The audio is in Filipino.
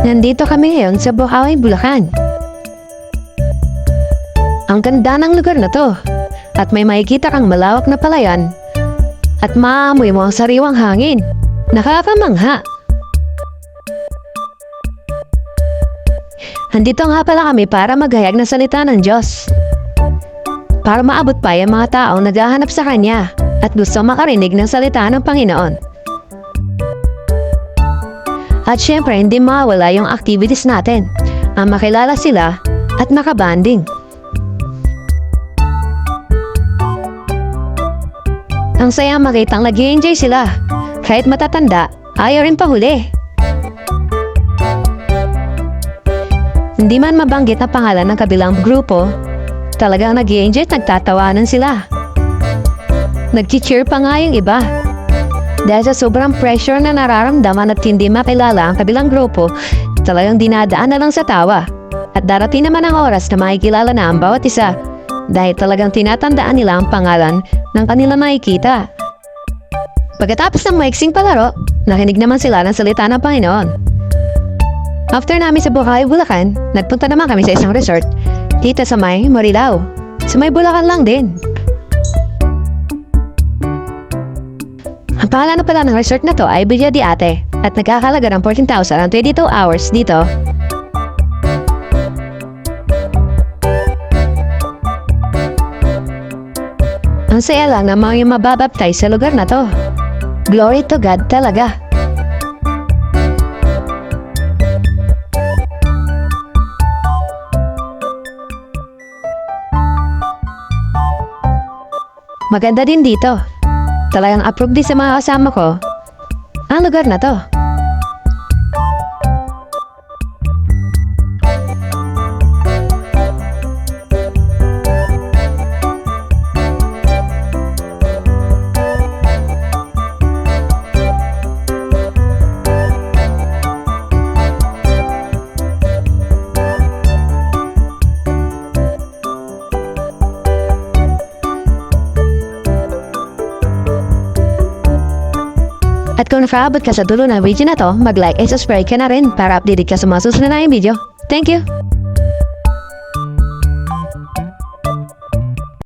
Nandito kami ngayon sa Bukawi, Bulacan. Ang ganda ng lugar na to. At may makikita kang malawak na palayan. At maamoy mo ang sariwang hangin. Nakakamangha. Andito nga pala kami para maghayag ng salita ng Diyos. Para maabot pa yung mga taong naghahanap sa Kanya at gusto makarinig ng salita ng Panginoon. At syempre, hindi mawala yung activities natin. Ang makilala sila at makabanding. Ang saya makitang nag-i-enjoy sila. Kahit matatanda, ayaw rin pahuli. Hindi man mabanggit na pangalan ng kabilang grupo, talagang nag-i-enjoy at nagtatawanan sila. Nag-cheer pa nga yung iba. Dahil sa sobrang pressure na nararamdaman at hindi makilala ang kabilang grupo, talagang dinadaan na lang sa tawa. At darating naman ang oras na makikilala na ang bawat isa dahil talagang tinatandaan nila ang pangalan ng kanilang nakikita. Pagkatapos ng maiksing palaro, nakinig naman sila ng salita ng Panginoon. After namin sa Bukawi, Bulacan, nagpunta naman kami sa isang resort dito sa may Marilao. Sa may Bulacan lang din. Ang pangalan na pala ng resort na to ay Villa de Ate at nagkakalaga ng 14,000 ang 22 hours dito. Ang saya lang ng mga mababaptize sa lugar na to. Glory to God talaga. Maganda din dito. Talagang approve din sa mga kasama ko ang lugar na to. At kung nakaabot ka sa dulo ng video na to, mag-like and subscribe ka na rin para updated ka sa mga susunod na video. Thank you!